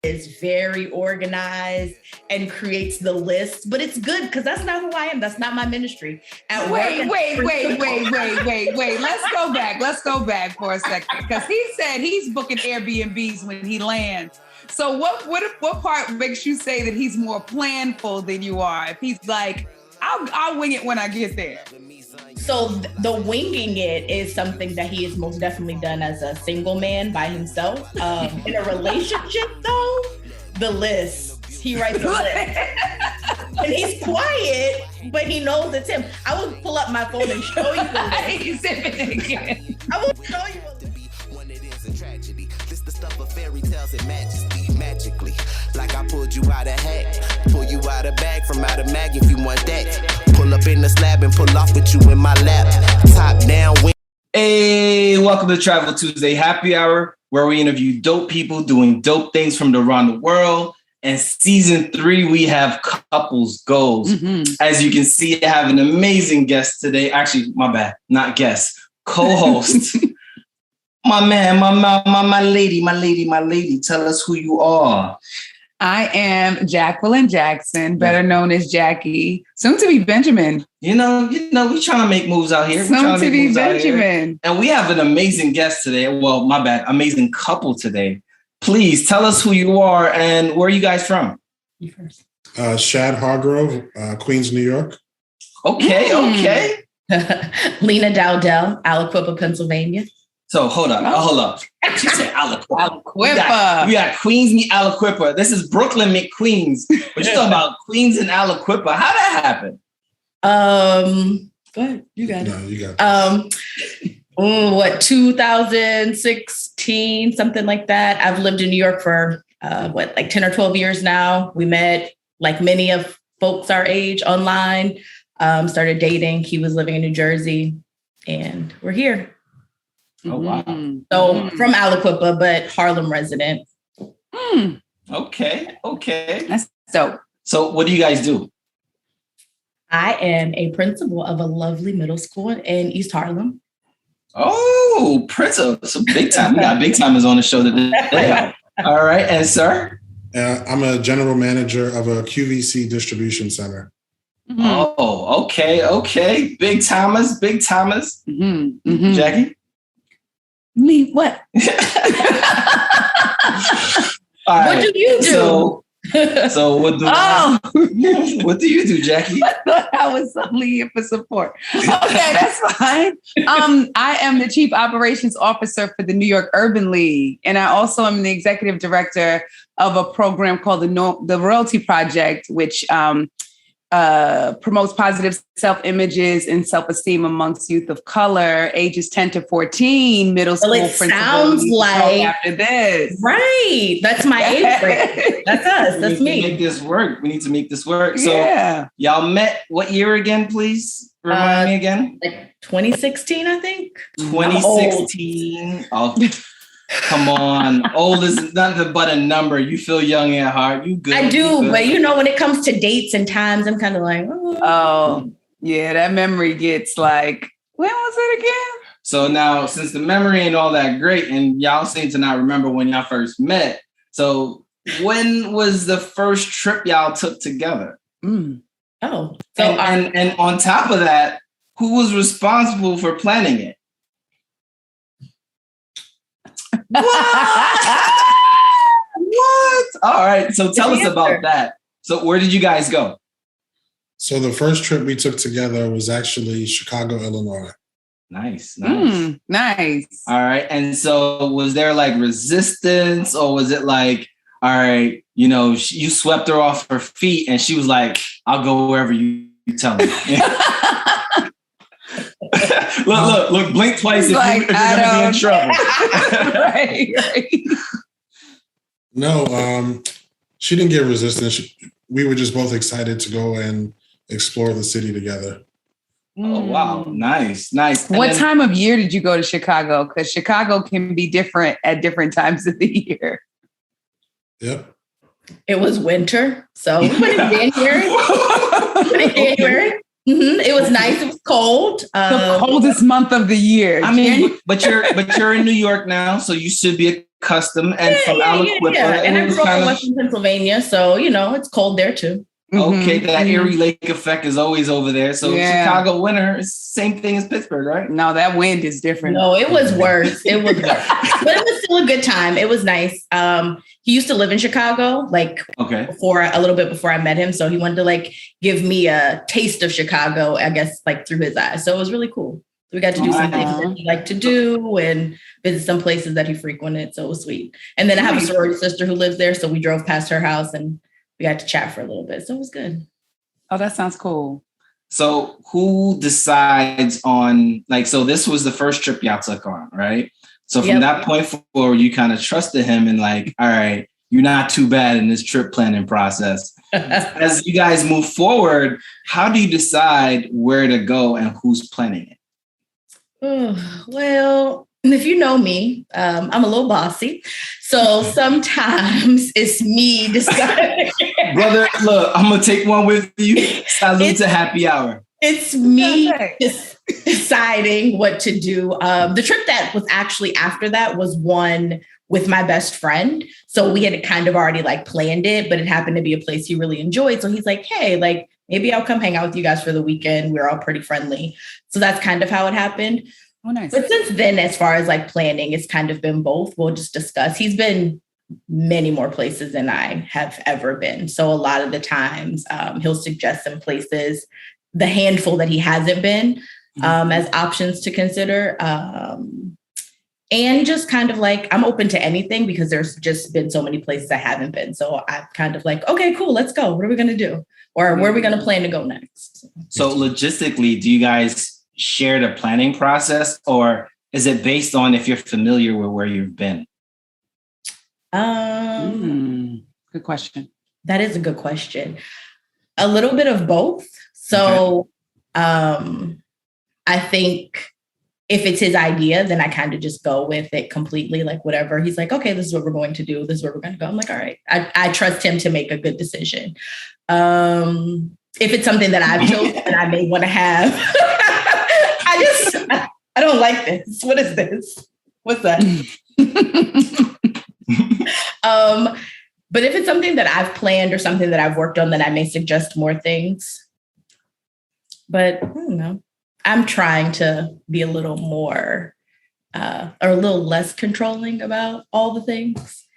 is very organized and creates the list, but it's good because that's not who I am. That's not my ministry. Wait. Let's go back for a second because he said he's booking Airbnbs when he lands. So what part makes you say that he's more planful than you are? If he's like, I'll wing it when I get there. So the winging it is something that he has most definitely done as a single man by himself. In a relationship, though, the list, he writes a list. And he's quiet, but he knows it's him. I will pull up my phone and show you the list. He's zipping again. I will show you a list. The stuff of fairy tales and majesty, magically. Like I pulled you out of hat, pull you out of bag from out of mag if you want that. Pull up in the slab and pull off with you in my lap. Top down. Hey, welcome to Travel Tuesday Happy Hour, where we interview dope people doing dope things from around the world. And season 3, we have couples goals. Mm-hmm. As you can see, I have an amazing guest today. Actually, my bad, not guest, co-host. My man, my lady, tell us who you are. I am Jacqueline Jackson, better known as Jackie, soon to be Benjamin. You know, we trying to make moves out here. Soon to be Benjamin. And we have an amazing guest today. Well, my bad, amazing couple today. Please tell us who you are and where are you guys from? You first. Shad Hargrove, Queens, New York. Okay. Lena Dowdell, Aliquippa, Pennsylvania. So hold up. She said Aliquippa. We got Queens meet Aliquippa. This is Brooklyn meet Queens. But you're talking about Queens and Aliquippa. How that happen? Go ahead. You got it. No, you got it. 2016, something like that. I've lived in New York for 10 or 12 years now. We met, like many of folks our age, online. Started dating. He was living in New Jersey, and we're here. Oh, wow. So from Aliquippa, but Harlem resident. Okay. That's dope. So what do you guys do? I am a principal of a lovely middle school in East Harlem. Oh, principal. So big time. We got big timers on the show today. All right. And sir? I'm a general manager of a QVC distribution center. Mm-hmm. Oh, okay. Big timers. Mm-hmm. Jackie? Me, what? All right. What do you do? So what do what do you do, Jackie? I thought I was only here for support. Okay, that's fine. I am the Chief Operations Officer for the New York Urban League, and I also am the Executive Director of a program called the Royalty Project, which promotes positive self-images and self-esteem amongst youth of color, ages 10 to 14, middle school. Well, it sounds like after this. Right. That's my age grade. That's us. That's me. We need to make this work. So yeah. Y'all met what year again, please? Remind me again. Like 2016, I think. 2016. Oh, come on. Old is nothing but a number. You feel young at heart. You good. I do, but when it comes to dates and times, I'm kind of like, oh, yeah, that memory gets like, when was it again? So now, since the memory ain't all that great, and y'all seem to not remember when y'all first met, so when was the first trip y'all took together? Oh. So and on top of that, who was responsible for planning it? What? All right. So tell us about that. So where did you guys go? So the first trip we took together was actually Chicago, Illinois. Nice. Nice. All right. And so was there like resistance, or was it like, all right, you swept her off her feet and she was like, I'll go wherever you tell me. Look, blink twice if you're going to be in trouble. right. No, she didn't get resistance. We were just both excited to go and explore the city together. Oh, wow. Nice. What time of year did you go to Chicago? Because Chicago can be different at different times of the year. Yep. It was winter. So we went in January. It was nice. It was cold. The coldest month of the year. I mean, but you're in New York now, so you should be accustomed. And from Aliquippa, and I grew up in Western Pennsylvania, so it's cold there too. Okay, that Erie Lake effect is always over there. So Chicago winter is the same thing as Pittsburgh, right? No, that wind is different. No, it was worse. It was worse. But it was still a good time. It was nice. He used to live in Chicago, a little bit before I met him. So he wanted to give me a taste of Chicago, I guess, through his eyes. So it was really cool. We got to do some things that he liked to do and visit some places that he frequented. So it was sweet. And then I have a sorority sister who lives there. So we drove past her house and we got to chat for a little bit. So it was good. Oh, that sounds cool. So who decides on, so this was the first trip y'all took on, right? So from that point forward, you kind of trusted him and all right, you're not too bad in this trip planning process. As you guys move forward, how do you decide where to go and who's planning it? Well, if you know me, I'm a little bossy. So sometimes it's me deciding. Brother, look, I'm going to take one with you. Salute to happy hour. It's me deciding what to do. The trip that was actually after that was one with my best friend. So we had kind of already planned it, but it happened to be a place he really enjoyed. So he's like, hey, maybe I'll come hang out with you guys for the weekend. We're all pretty friendly. So that's kind of how it happened. Oh, nice. But since then, as far as planning, it's kind of been both. We'll just discuss. He's been many more places than I have ever been. So a lot of the times he'll suggest some places, the handful that he hasn't been, as options to consider. And just kind of I'm open to anything because there's just been so many places I haven't been. So I'm kind of okay, cool, let's go. What are we going to do? Or where are we going to plan to go next? So logistically, do you guys share the planning process, or is it based on if you're familiar with where you've been? Good question. That is a good question. A little bit of both. So I think if it's his idea, then I kind of just go with it completely, whatever. He's like, okay, this is what we're going to do. This is where we're going to go. I'm like, all right. I trust him to make a good decision. If it's something that I've chosen and I may want to have, I don't like this. What is this? What's that? But if it's something that I've planned or something that I've worked on, then I may suggest more things. But I don't know. I'm trying to be a little more or a little less controlling about all the things.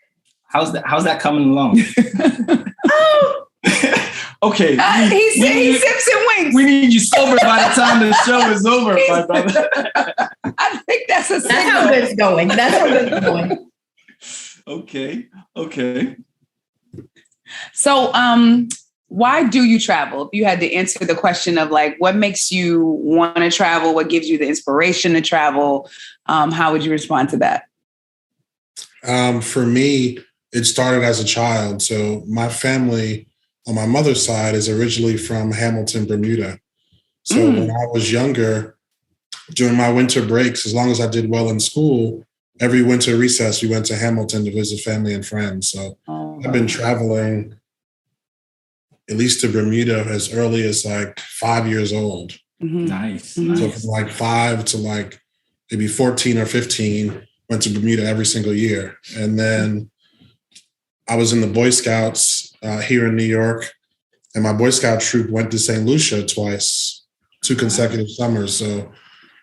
How's that coming along? Okay. He sips and winks. We need you sober by the time the show is over, my brother. I think that's how good it's going. That's how good it's going. Okay. So, why do you travel? If you had to answer the question of what makes you want to travel, what gives you the inspiration to travel, how would you respond to that? For me, it started as a child. So my family on my mother's side is originally from Hamilton, Bermuda. So when I was younger, during my winter breaks, as long as I did well in school, every winter recess, we went to Hamilton to visit family and friends. So I've been traveling at least to Bermuda as early as 5 years old. Mm-hmm. Nice. So from 5 to maybe 14 or 15, went to Bermuda every single year. And then I was in the Boy Scouts here in New York, and my Boy Scout troop went to St. Lucia twice, 2 consecutive summers. So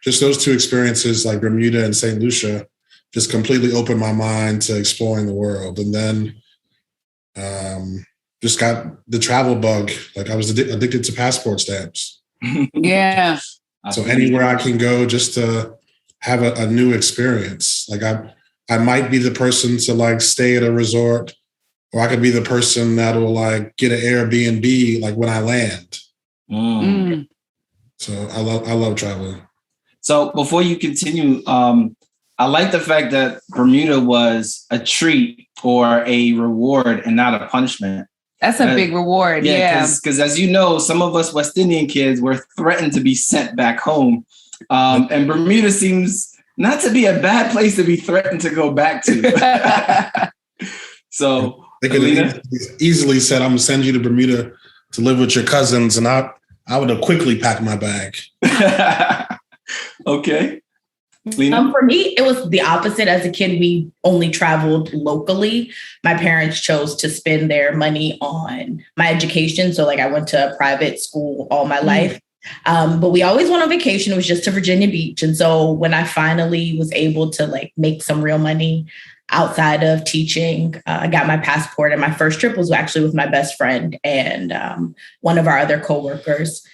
just those 2 experiences, Bermuda and St. Lucia, just completely opened my mind to exploring the world. And then just got the travel bug. I was addicted to passport stamps. Yeah. So anywhere I can go just to have a new experience. I might be the person to stay at a resort, or I could be the person that will get an Airbnb when I land. So I love traveling. So before you continue, I like the fact that Bermuda was a treat or a reward and not a punishment. That's a big reward. Yeah. Because as you know, some of us West Indian kids were threatened to be sent back home. And Bermuda seems not to be a bad place to be threatened to go back to. So they could have easily said, I'm going to send you to Bermuda to live with your cousins, and I would have quickly packed my bag. Okay. Lena? For me, it was the opposite. As a kid, we only traveled locally. My parents chose to spend their money on my education. So like I went to a private school all my life. But we always went on vacation. It was just to Virginia Beach. And so when I finally was able to like make some real money outside of teaching, I got my passport, and my first trip was actually with my best friend and one of our other coworkers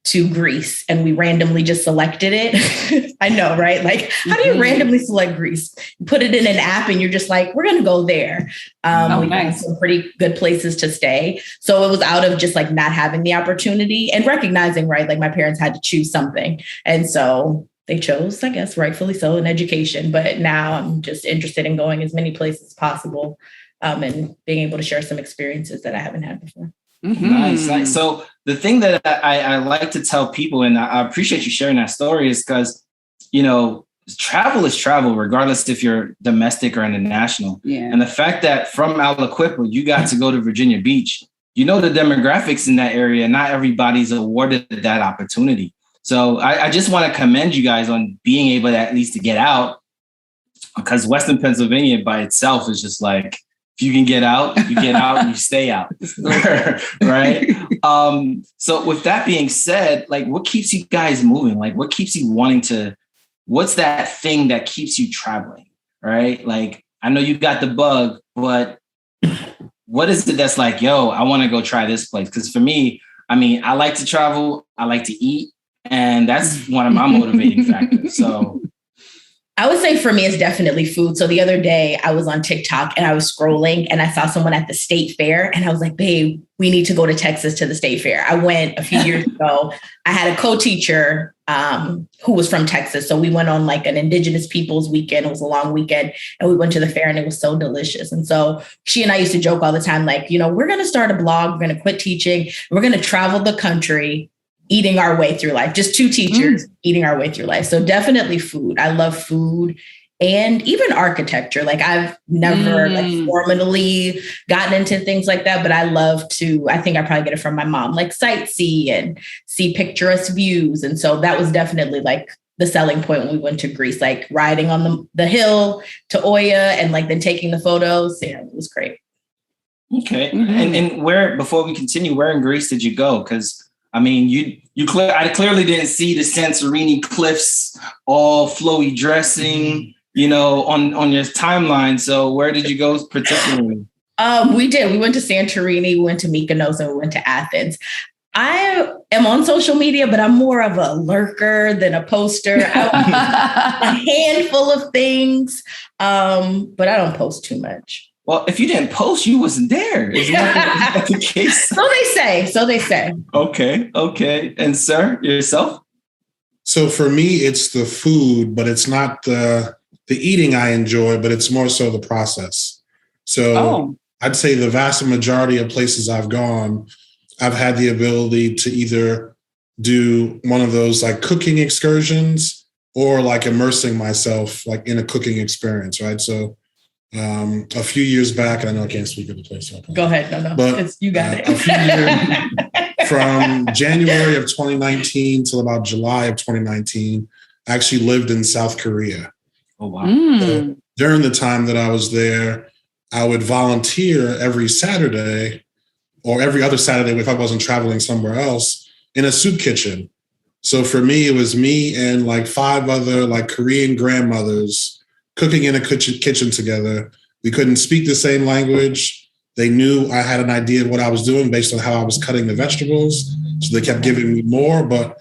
to Greece, and we randomly just selected it. I know, right? Like, how do you randomly select Greece? You put it in an app and you're just like, we're going to go there. We had some pretty good places to stay. So it was out of just like not having the opportunity and recognizing, right? Like my parents had to choose something. And so they chose, I guess, rightfully so, an education. But now I'm just interested in going as many places as possible and being able to share some experiences that I haven't had before. Nice. So the thing that I like to tell people, and I appreciate you sharing that story, is because, you know, travel is travel, regardless if you're domestic or international. Yeah. And the fact that from Aliquippa, you got to go to Virginia Beach, you know, the demographics in that area, not everybody's awarded that opportunity. So I just want to commend you guys on being able to at least to get out, because Western Pennsylvania by itself is just like, if you can get out, you get out and you stay out. Right. So with that being said, like what keeps you guys moving? Like what keeps you wanting to, what's that thing that keeps you traveling? Right. Like, I know you got the bug, but what is it that's like, yo, I want to go try this place? Because for me, I mean, I like to travel, I like to eat, and that's one of my motivating factors. So I would say for me, it's definitely food. So the other day I was on TikTok and I was scrolling and I saw someone at the state fair and I was like, babe, we need to go to Texas to the state fair. I went a few years ago. I had a co-teacher who was from Texas. So we went on like an Indigenous Peoples weekend. It was a long weekend and we went to the fair and it was so delicious. And so she and I used to joke all the time, like, you know, we're going to start a blog. We're going to quit teaching. We're going to travel the country, eating our way through life, just two teachers eating our way through life. So definitely food. I love food and even architecture. Like I've never like formally gotten into things like that, but I love to, I think I probably get it from my mom, like sightsee and see picturesque views. And so that was definitely like the selling point when we went to Greece, like riding on the hill to Oya and like then taking the photos. Yeah, it was great. Okay. And where, before we continue, where in Greece did you go? Because I mean, I clearly didn't see the Santorini cliffs, all flowy dressing, you know, on your timeline. So where did you go particularly? We did. We went to Santorini, we went to Mykonos, and we went to Athens. I am on social media, but I'm more of a lurker than a poster. A handful of things, but I don't post too much. Well, if you didn't post, you wasn't there. Isn't that the case? So they say. Okay. And sir, yourself? So for me, it's the food, but it's not the eating I enjoy, but it's more so the process. So I'd say the vast majority of places I've gone, I've had the ability to either do one of those like cooking excursions or like immersing myself like in a cooking experience, right? So a few years back, I know I can't speak of the place. Go ahead. No, but you got it. A few years, from January of 2019 till about July of 2019, I actually lived in South Korea. Oh, wow. So during the time that I was there, I would volunteer every Saturday or every other Saturday if I wasn't traveling somewhere else in a soup kitchen. So for me, it was me and like 5 other like Korean grandmothers cooking in a kitchen together. We couldn't speak the same language. They knew I had an idea of what I was doing based on how I was cutting the vegetables. So they kept giving me more, but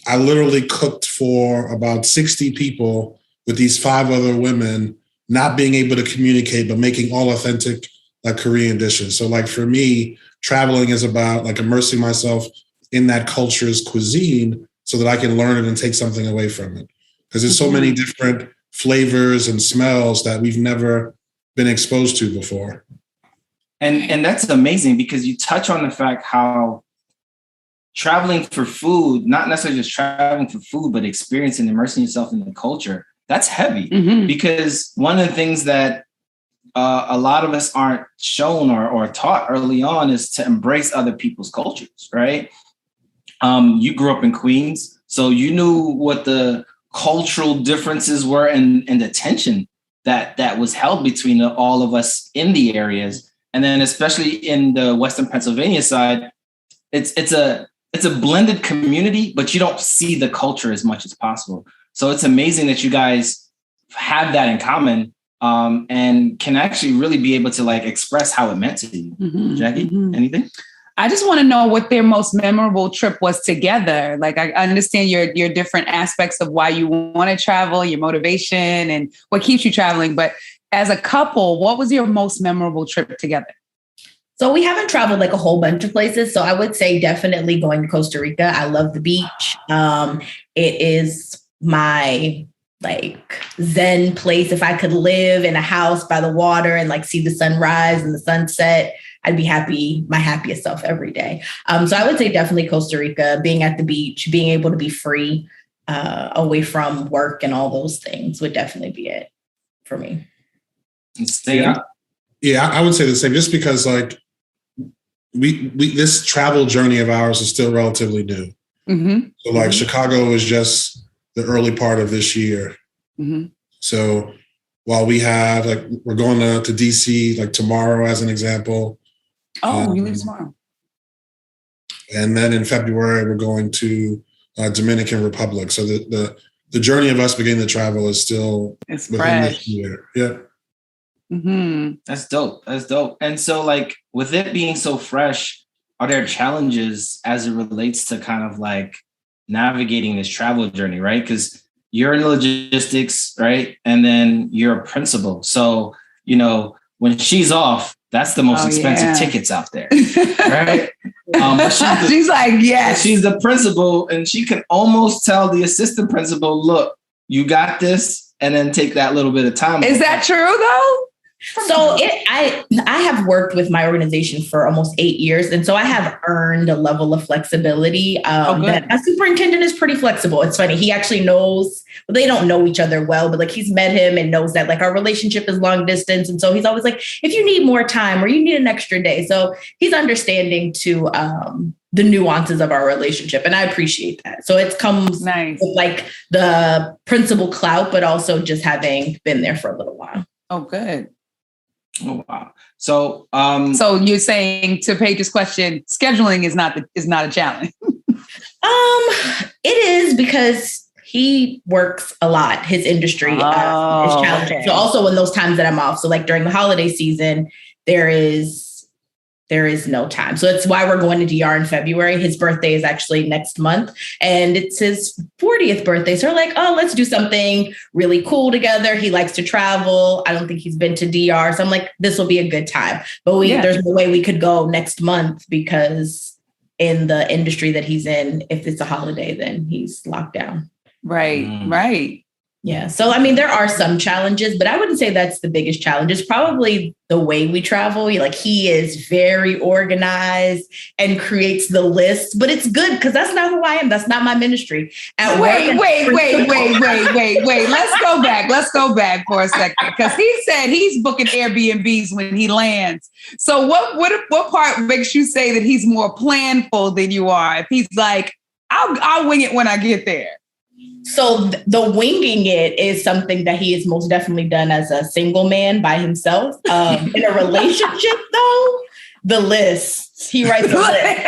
I literally cooked for about 60 people with these 5 other women, not being able to communicate, but making all authentic like Korean dishes. So like for me, traveling is about like immersing myself in that culture's cuisine so that I can learn it and take something away from it. Because there's so many different flavors and smells that we've never been exposed to before. And that's amazing because you touch on the fact how traveling for food, not necessarily just traveling for food, but experiencing, immersing yourself in the culture, that's heavy. Because one of the things that a lot of us aren't shown or taught early on is to embrace other people's cultures, right? you grew up in Queens, so you knew what the cultural differences were and the tension that was held between all of us in the areas. And then especially in the Western Pennsylvania side, it's a blended community, but you don't see the culture as much as possible. So it's amazing that you guys have that in common, and can actually really be able to like express how it meant to you. Jackie, anything? I just want to know what their most memorable trip was together. Like, I understand your different aspects of why you want to travel, your motivation, and what keeps you traveling. But as a couple, what was your most memorable trip together? So we haven't traveled like a whole bunch of places. So I would say definitely going to Costa Rica. I love the beach. It is my like Zen place. If I could live in a house by the water and like see the sunrise and the sunset, I'd be happy, my happiest self every day. So I would say definitely Costa Rica, being at the beach, being able to be free, away from work and all those things would definitely be it for me. Yeah, I would say the same, just because like we this travel journey of ours is still relatively new. So like Chicago is just the early part of this year. So while we have like, we're going to DC like tomorrow as an example. Oh, you leave tomorrow. And then in February, we're going to Dominican Republic. So the journey of us beginning to travel is still within this year. Yeah. That's dope. That's dope. And so like with it being so fresh, are there challenges as it relates to kind of like navigating this travel journey, right? Because you're in logistics, right? And then you're a principal. So, you know, when she's off, that's the most expensive tickets out there, right? She's like, yes. She's the principal, and she can almost tell the assistant principal, look, you got this, and then take that little bit of time. Is that true, though? So I have worked with my organization for almost 8 years. And so I have earned a level of flexibility. That a superintendent is pretty flexible. It's funny. He actually knows, well, they don't know each other well, but like he's met him and knows that like our relationship is long distance. And so he's always like, if you need more time or you need an extra day. So he's understanding to the nuances of our relationship. And I appreciate that. So it comes with like the principal clout, but also just having been there for a little while. Oh, good. Oh, wow. So, so you're saying, to Paige's question, scheduling is not a challenge. It is, because he works a lot. His industry is challenging. Okay. So also in those times that I'm off, so like during the holiday season, there is no time. So it's why we're going to DR in February. His birthday is actually next month, and it's his 40th birthday. So we're like, oh, let's do something really cool together. He likes to travel. I don't think he's been to DR. So I'm like, this will be a good time. But there's no way we could go next month, because in the industry that he's in, if it's a holiday, then he's locked down. Right. Yeah. So, I mean, there are some challenges, but I wouldn't say that's the biggest challenge. It's probably the way we travel. Like, he is very organized and creates the list, but it's good because that's not who I am. That's not my ministry. Wait. Let's go back for a second, because he said he's booking Airbnbs when he lands. So what part makes you say that he's more planful than you are? If he's like, I'll wing it when I get there. So the winging it is something that he has most definitely done as a single man by himself. In a relationship, though, the lists, he writes a list.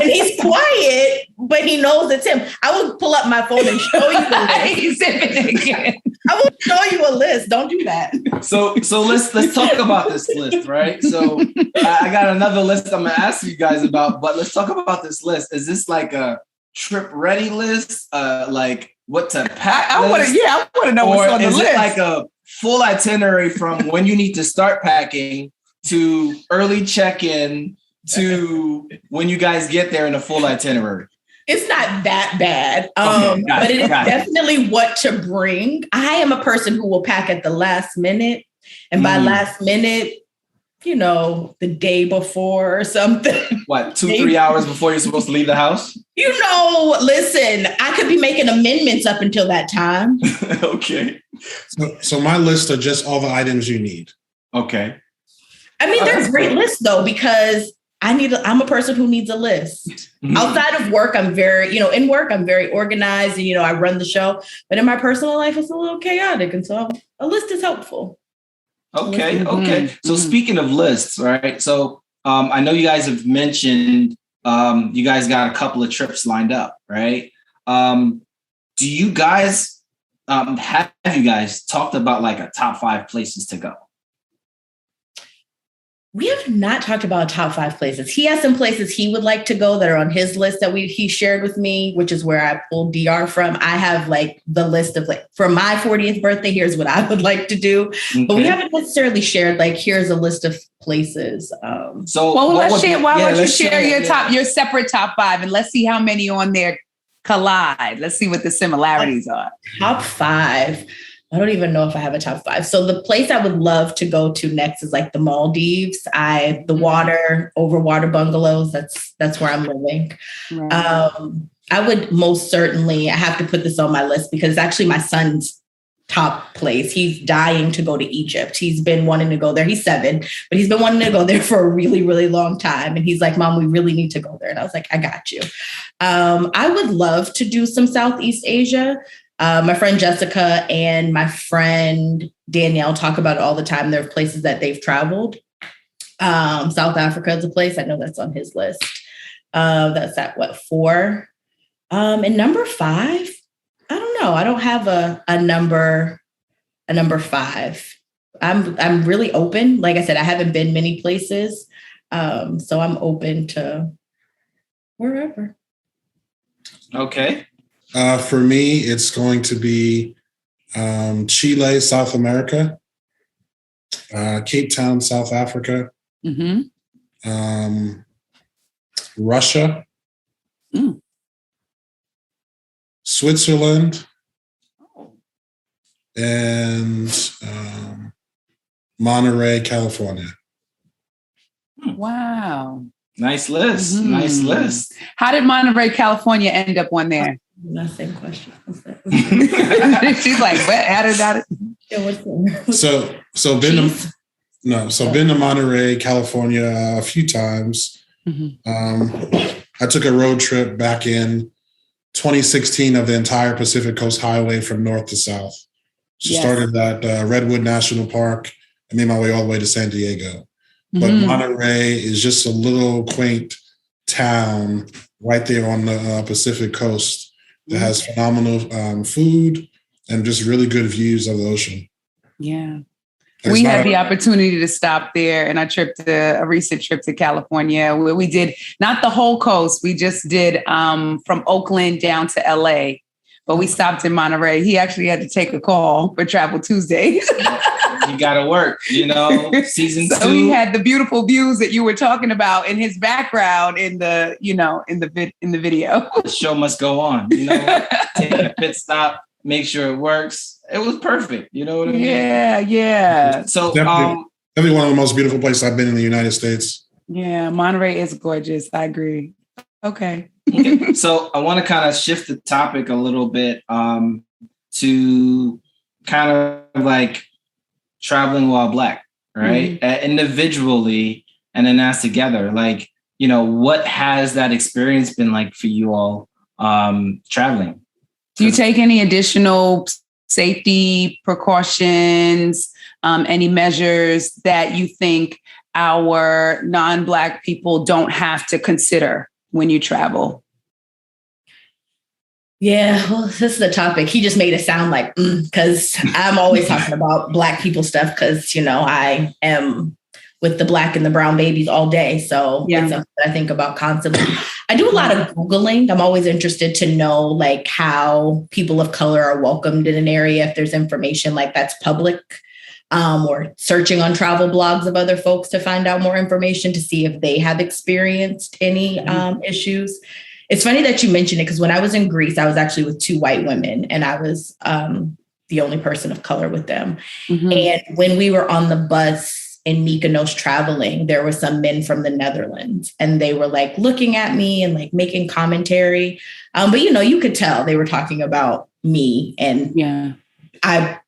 And he's quiet, but he knows it's him. I will pull up my phone and show you the list. He's zipping again. I will show you a list. Don't do that. So let's talk about this list, right? So I got another list I'm gonna ask you guys about, but let's talk about this list. Is this like a trip ready list, like what to pack? I want to know what's on the list. Is it like a full itinerary from when you need to start packing to early check-in to when you guys get there in a full itinerary? It's not that bad, but it is definitely what to bring. I am a person who will pack at the last minute, and by last minute, you know, the day before or something. What, 2-3 hours before you're supposed to leave the house? You know, listen, I could be making amendments up until that time. Okay. So my list are just all the items you need. Okay. I mean, they're great lists, though, because I'm a person who needs a list. Mm-hmm. Outside of work, I'm very, in work, I'm very organized and, I run the show. But in my personal life, it's a little chaotic. And so a list is helpful. Okay. Okay. So speaking of lists, right? So I know you guys have mentioned you guys got a couple of trips lined up, right? Do you guys have you guys talked about like a top 5 places to go? We have not talked about top 5 places. He has some places he would like to go that are on his list that he shared with me, which is where I pulled DR from. I have like the list of like, for my 40th birthday, here's what I would like to do. Okay. But we haven't necessarily shared like, here's a list of places. So let's share. Why don't you share your separate top 5 and let's see how many on there collide. Let's see what the similarities are. Top 5. I don't even know if I have a top 5. So the place I would love to go to next is like the Maldives. The water bungalows. That's where I'm living. Right. I would most certainly, I have to put this on my list because it's actually my son's top place. He's dying to go to Egypt. He's been wanting to go there. He's 7, but he's been wanting to go there for a really, really long time. And he's like, Mom, we really need to go there. And I was like, I got you. I would love to do some Southeast Asia. My friend Jessica and my friend Danielle talk about it all the time. There are places that they've traveled. South Africa is a place. I know that's on his list. That's at 4? And number 5, I don't know. I don't have a number 5. I'm really open. Like I said, I haven't been many places. So I'm open to wherever. Okay. For me, it's going to be Chile, South America, Cape Town, South Africa, Russia, Switzerland, and Monterey, California. Wow. Nice list. Mm-hmm. Nice list. How did Monterey, California end up on there? Nothing question. She's like, what? How did that? Been to Monterey, California a few times. Mm-hmm. I took a road trip back in 2016 of the entire Pacific Coast Highway from north to south. So started at Redwood National Park and made my way all the way to San Diego. But Monterey is just a little quaint town right there on the Pacific Coast that has phenomenal food and just really good views of the ocean. Yeah. We had the opportunity to stop there in a recent trip to California where we did not the whole coast. We just did from Oakland down to LA, but we stopped in Monterey. He actually had to take a call for Travel Tuesday. You got to work, season 2. So he had the beautiful views that you were talking about in his background in the video. The show must go on, take a pit stop, make sure it works. It was perfect. You know what I mean? Yeah. So definitely one of the most beautiful places I've been in the United States. Yeah. Monterey is gorgeous. I agree. Okay. So I want to kind of shift the topic a little bit to kind of like traveling while Black, right? Individually and then as together, like, what has that experience been like for you all traveling? Do you take any additional safety precautions, any measures that you think our non-Black people don't have to consider when you travel? Yeah, well, this is the topic. He just made it sound like, because I'm always talking about Black people stuff because, I am with the Black and the brown babies all day. So it's something that I think about constantly. I do a lot of Googling. I'm always interested to know like how people of color are welcomed in an area. If there's information like that's public, or searching on travel blogs of other folks to find out more information to see if they have experienced any issues. It's funny that you mentioned it because when I was in Greece, I was actually with 2 white women and I was the only person of color with them. And when we were on the bus in Mykonos traveling, there were some men from the Netherlands and they were like looking at me and like making commentary. But, you could tell they were talking about me and I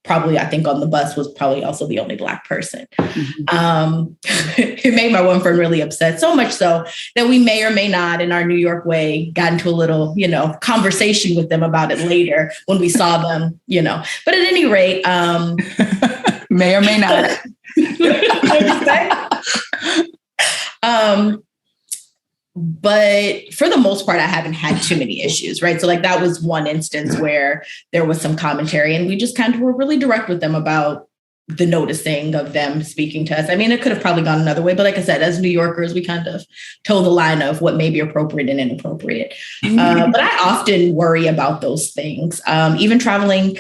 think on the bus was probably also the only Black person. It made my one friend really upset, so much so that we may or may not, in our New York way, got into a little, conversation with them about it later when we saw them, But at any rate, may or may not. But for the most part, I haven't had too many issues, right? So like that was one instance where there was some commentary and we just kind of were really direct with them about the noticing of them speaking to us. I mean, it could have probably gone another way, but like I said, as New Yorkers, we kind of toe the line of what may be appropriate and inappropriate. But I often worry about those things, even traveling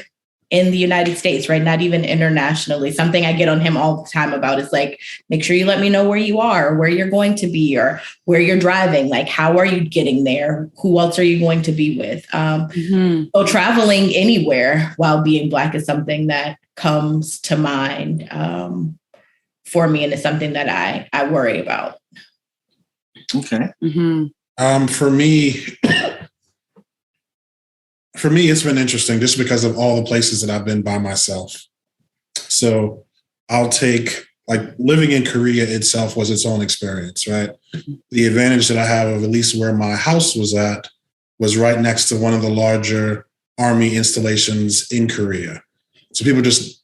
in the United States, right? Not even internationally. Something I get on him all the time about is like, make sure you let me know where you are, or where you're going to be, or where you're driving. Like, how are you getting there? Who else are you going to be with? So traveling anywhere while being Black is something that comes to mind for me, and it's something that I worry about. Okay. For me, it's been interesting just because of all the places that I've been by myself. So I'll take, like, living in Korea itself was its own experience, right? The advantage that I have of at least where my house was at was right next to one of the larger army installations in Korea. So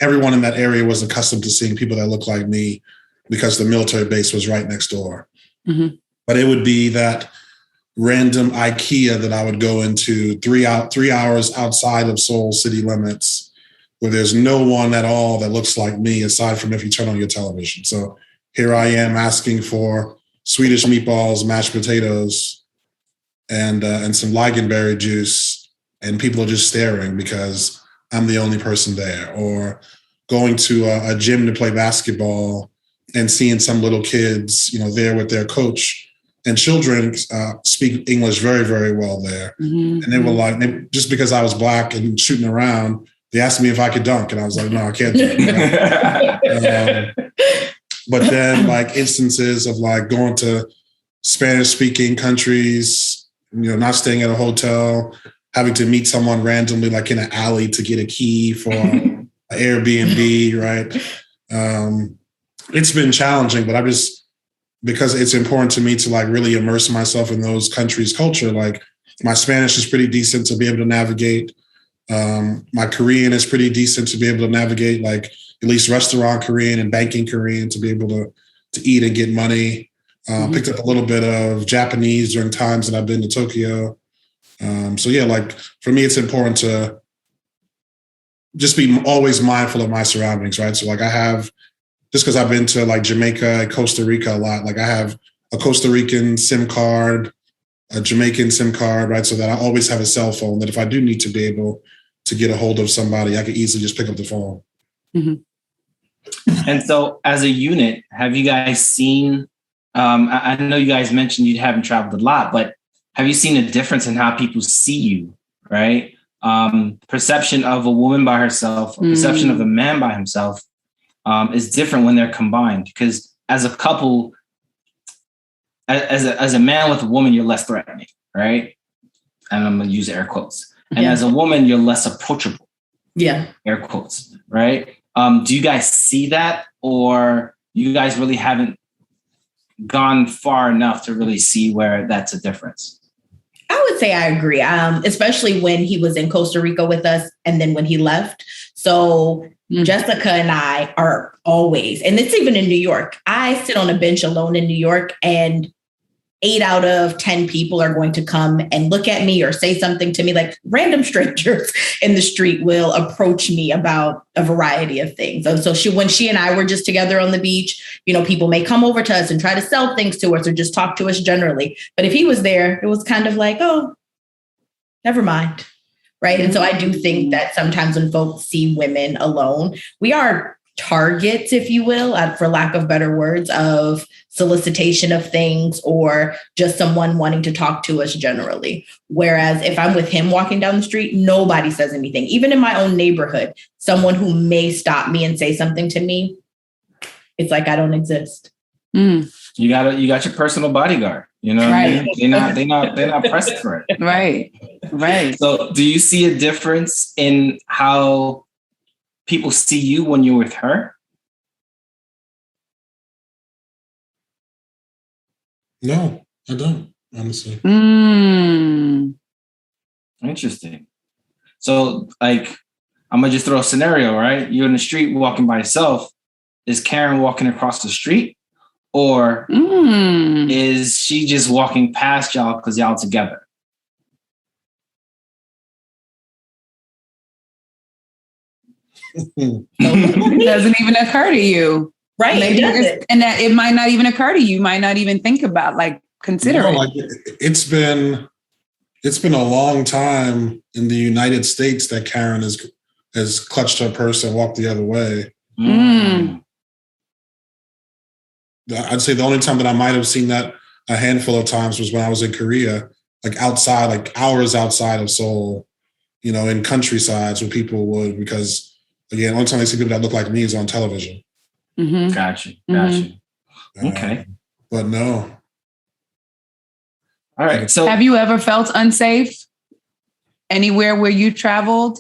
everyone in that area was accustomed to seeing people that looked like me because the military base was right next door. But it would be that random IKEA that I would go into 3 hours outside of Seoul city limits, where there's no one at all that looks like me, aside from if you turn on your television. So here I am asking for Swedish meatballs, mashed potatoes, and some Ligonberry juice, and people are just staring because I'm the only person there. Or going to a gym to play basketball and seeing some little kids, there with their coach. And children speak English very, very well there. And they were like, just because I was Black and shooting around, they asked me if I could dunk. And I was like, no, I can't dunk. But then like instances of like going to Spanish speaking countries, not staying at a hotel, having to meet someone randomly, like in an alley to get a key for an Airbnb, right? It's been challenging, but because it's important to me to like really immerse myself in those countries' culture. Like my Spanish is pretty decent to be able to navigate. My Korean is pretty decent to be able to navigate, like at least restaurant Korean and banking Korean to be able to eat and get money. Picked up a little bit of Japanese during times that I've been to Tokyo. So yeah, like for me, it's important to just be always mindful of my surroundings, right? So like just because I've been to like Jamaica and Costa Rica a lot, like I have a Costa Rican SIM card, a Jamaican SIM card, right? So that I always have a cell phone that if I do need to be able to get a hold of somebody, I can easily just pick up the phone. And so as a unit, have you guys seen, I know you guys mentioned you haven't traveled a lot, but have you seen a difference in how people see you, right? Perception of a woman by herself, perception of a man by himself, is different when they're combined, because as a couple, as a man with a woman, you're less threatening, right? And I'm going to use air quotes. And as a woman, you're less approachable. Yeah. Air quotes, right? Do you guys see that, or you guys really haven't gone far enough to really see where that's a difference? I would say I agree, especially when he was in Costa Rica with us and then when he left. So Jessica and I are always, and it's even in New York, I sit on a bench alone in New York and 8 out of 10 people are going to come and look at me or say something to me. Like random strangers in the street will approach me about a variety of things. And so when she and I were just together on the beach, people may come over to us and try to sell things to us or just talk to us generally. But if he was there, it was kind of like, oh, never mind. Right. And so I do think that sometimes when folks see women alone, we are targets, if you will, for lack of better words, of solicitation of things or just someone wanting to talk to us generally. Whereas if I'm with him walking down the street, nobody says anything. Even in my own neighborhood, someone who may stop me and say something to me, it's like I don't exist. You got your personal bodyguard. Right. They're not pressed for it. Right. So do you see a difference in how people see you when you're with her? No, I don't, honestly. Interesting. So, like, I'm gonna just throw a scenario, right? You're in the street walking by yourself. Is Karen walking across the street, or is she just walking past y'all because y'all together? It doesn't even occur to you, right? Maybe and that it might not even occur to you. You might not even think about, like, consider it. Like, it's been a long time in the United States that Karen has clutched her purse and walked the other way. I'd say the only time that I might have seen that a handful of times was when I was in Korea, like outside, like hours outside of Seoul, you know, in countrysides where people would, because again, the only time they see people that look like me is on television. Gotcha. Okay. But no. All right. So have you ever felt unsafe anywhere where you traveled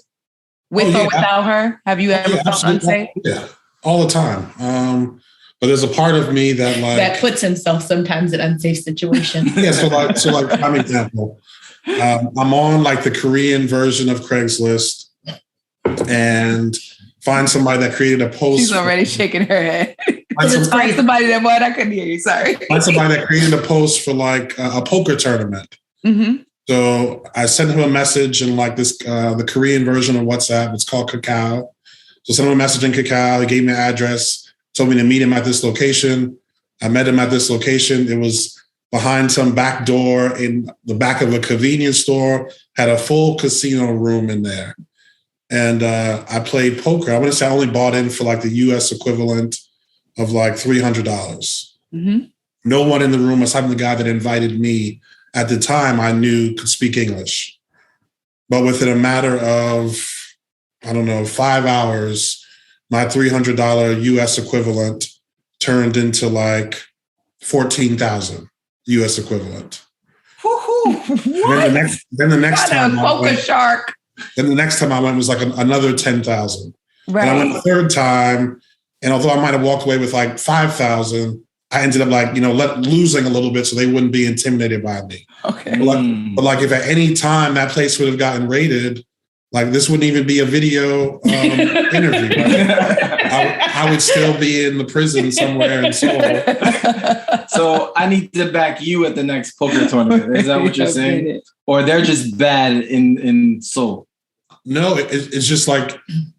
with or without her? Have you ever felt unsafe? Yeah, all the time. But there's a part of me that, like, that puts himself sometimes in unsafe situations. Yeah. So like prime example, I'm on like the Korean version of Craigslist and find somebody that created a post. She's already shaking her head. Find somebody that what? I couldn't hear you. Sorry. Find somebody that created a post for like a poker tournament. So I sent him a message in like this, the Korean version of WhatsApp. It's called Kakao. So sent him a message in Kakao. He gave me an address, told me to meet him at this location. I met him at this location. It was behind some back door in the back of a convenience store, had a full casino room in there. And I played poker. I want to say I only bought in for like the US equivalent of like $300. No one in the room, aside from the guy that invited me at the time, I knew could speak English. But within a matter of, I don't know, 5 hours, my $300 US equivalent turned into like 14,000 US equivalent. Then the next time poker shark. Then the next time I went was like another 10,000. Right. And I went the third time, and although I might have walked away with like 5,000, I ended up like, you know, losing a little bit so they wouldn't be intimidated by me. Okay. But like if at any time that place would have gotten raided, like this wouldn't even be a video interview. I would still be in the prison somewhere in Seoul. So I need to back you at the next poker tournament. Is that what you're saying? Or they're just bad in Seoul? No, it's just like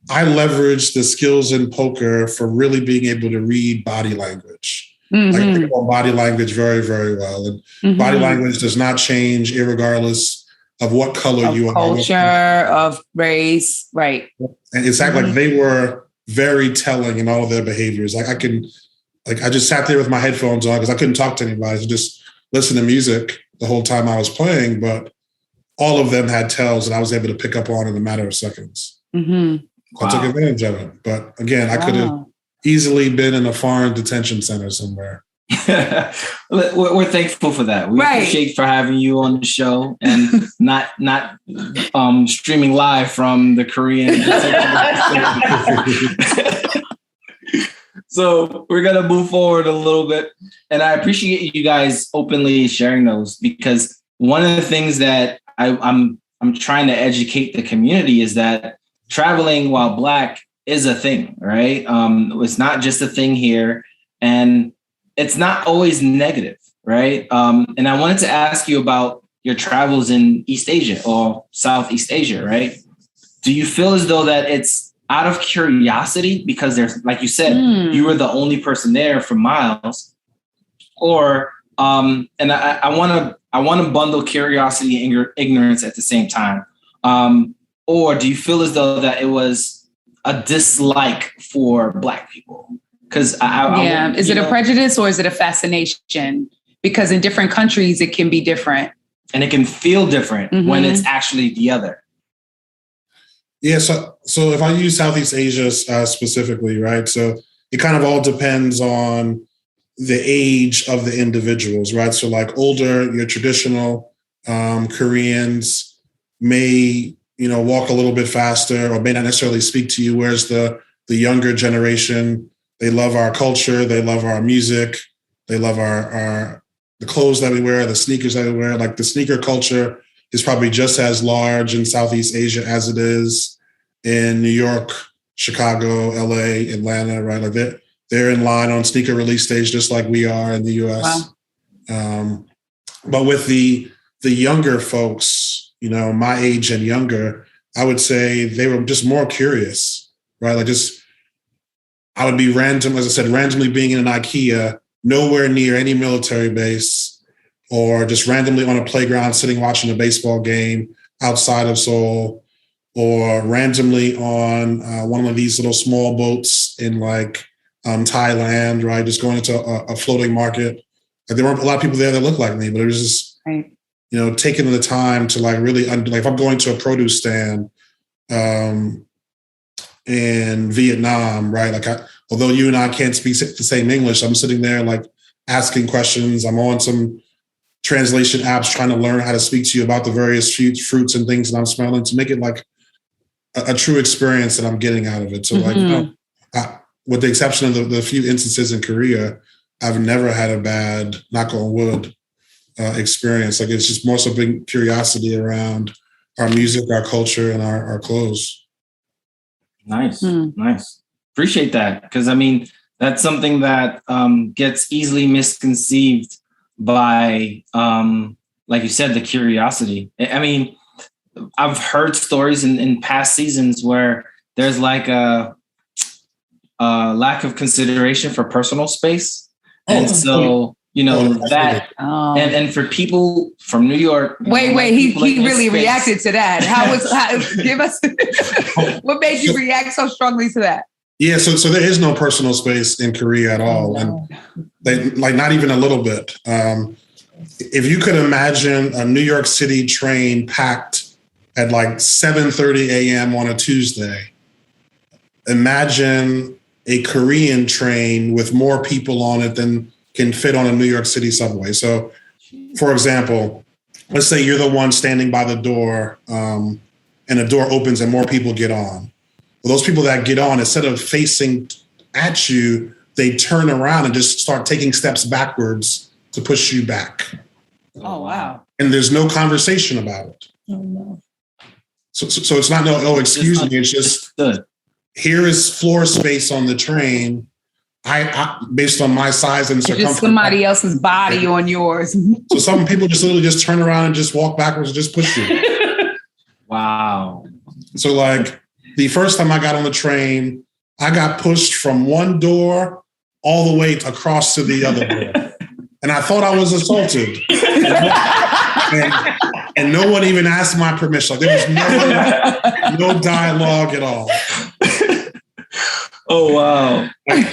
I leverage the skills in poker for really being able to read body language. I can pick up on body language very, very well. And body language does not change irregardless of what color you are. Culture, of race, right. And it's like they were very telling in all of their behaviors. Like I just sat there with my headphones on because I couldn't talk to anybody. So just listen to music the whole time I was playing. But all of them had tells that I was able to pick up on in a matter of seconds. I took advantage of it. But again, I could have easily been in a foreign detention center somewhere. We're thankful for that. We appreciate for having you on the show and not streaming live from the Korean. So we're gonna move forward a little bit, and I appreciate you guys openly sharing those, because one of the things that I'm trying to educate the community is that traveling while Black is a thing, right? It's not just a thing here, and it's not always negative, right? And I wanted to ask you about your travels in East Asia or Southeast Asia, right? Do you feel as though that it's out of curiosity because there's, like you said, you were the only person there for miles, or and I want to bundle curiosity and ignorance at the same time, or do you feel as though that it was a dislike for Black people? Because is it a prejudice or is it a fascination? Because in different countries, it can be different. And it can feel different when it's actually the other. Yeah, so if I use Southeast Asia specifically, right? So it kind of all depends on the age of the individuals, right? So like older, your traditional Koreans may, walk a little bit faster or may not necessarily speak to you. Whereas the younger generation, they love our culture, they love our music, they love the clothes that we wear, the sneakers that we wear. Like the sneaker culture is probably just as large in Southeast Asia as it is in New York, Chicago, LA, Atlanta, right? Like they're in line on sneaker release stage just like we are in the US. Wow. But with the younger folks, my age and younger, I would say they were just more curious, right? Like I would be randomly being in an IKEA, nowhere near any military base, or just randomly on a playground sitting watching a baseball game outside of Seoul, or randomly on one of these little small boats in like Thailand, right? Just going into a floating market. Like there weren't a lot of people there that looked like me, but it was just, right. Taking the time to like really, like if I'm going to a produce stand in Vietnam, right? Like although you and I can't speak the same English, I'm sitting there like asking questions. I'm on some translation apps trying to learn how to speak to you about the various fruits and things that I'm smelling to make it like a true experience that I'm getting out of it. So like, with the exception of the few instances in Korea, I've never had a bad, knock on wood, experience. Like it's just more so big curiosity around our music, our culture, and our clothes. Nice. Appreciate that. Because I mean, that's something that gets easily misconceived by, like you said, the curiosity. I mean, I've heard stories in past seasons where there's like a lack of consideration for personal space. And so, and for people from New York. Wait, he really reacted to that. Give us, what made you react so strongly to that? Yeah, so there is no personal space in Korea at all. And they, like not even a little bit. If you could imagine a New York City train packed at like 7:30 a.m. on a Tuesday, imagine a Korean train with more people on it than can fit on a New York City subway. So, for example, let's say you're the one standing by the door and the door opens and more people get on. Well, those people that get on, instead of facing at you, they turn around and just start taking steps backwards to push you back. Oh, wow. And there's no conversation about it. Oh, no. So it's not excuse me. It's just here is floor space on the train. I based on my size and circumference. Just somebody else's body on yours. So some people just literally just turn around and just walk backwards and just push you. Wow. So like the first time I got on the train, I got pushed from one door all the way across to the other door. And I thought I was assaulted. And no one even asked my permission. Like, there was no dialogue at all. Oh, wow. I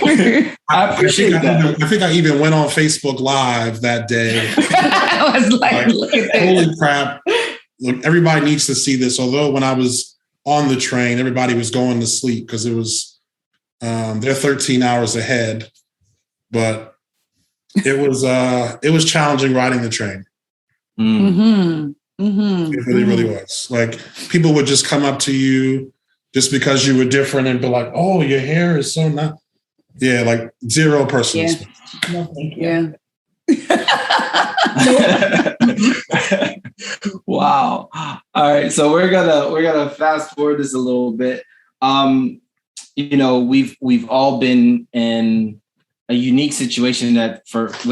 think I even went on Facebook Live that day. I was like look at this. Holy crap. Look, everybody needs to see this. Although when I was on the train, everybody was going to sleep because it was, they're 13 hours ahead. But it was challenging riding the train. Mm-hmm. Mm-hmm. It really, really was. Like people would just come up to you just because you were different and be like, "Oh, your hair is so nice." Yeah, like zero personal space. No, thank you. Yeah. Wow. All right, so we're gonna fast forward this a little bit. We've all been in a unique situation that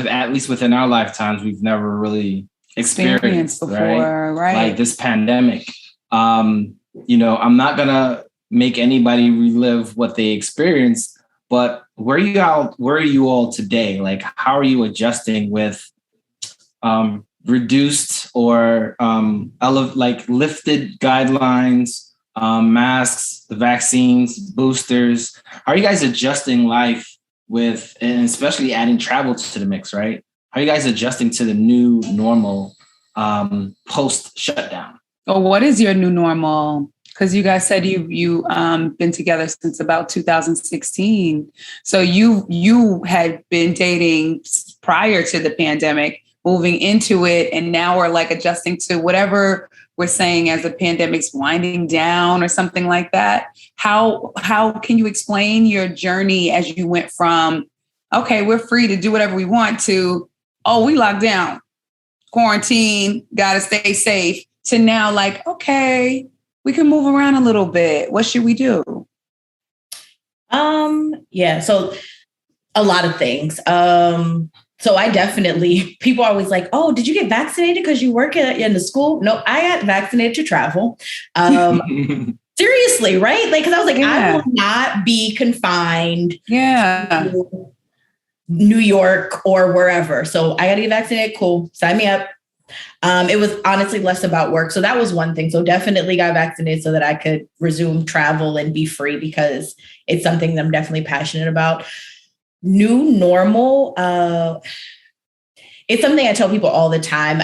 at least within our lifetimes we've never really experienced before, right? Like this pandemic. I'm not gonna make anybody relive what they experienced, but where are you all today? Like, how are you adjusting with reduced or lifted guidelines, masks, the vaccines, boosters? How are you guys adjusting life with, and especially adding travel to the mix, right? How are you guys adjusting to the new normal post shutdown? Oh, what is your new normal? Because you guys said you been together since about 2016. So you had been dating prior to the pandemic, moving into it, and now we're like adjusting to whatever we're saying as the pandemic's winding down or something like that. How can you explain your journey as you went from, okay, we're free to do whatever we want to, oh, we locked down, quarantine, gotta stay safe, to now like, okay, we can move around a little bit. What should we do? Yeah, so a lot of things. So I definitely, people are always like, oh, did you get vaccinated because you work in the school? No, I got vaccinated to travel. Seriously, right? Like, because I was like, I will not be confined to New York or wherever. So I got to get vaccinated. Cool. Sign me up. It was honestly less about work. So that was one thing. So definitely got vaccinated so that I could resume travel and be free, because it's something that I'm definitely passionate about. New normal. It's something I tell people all the time.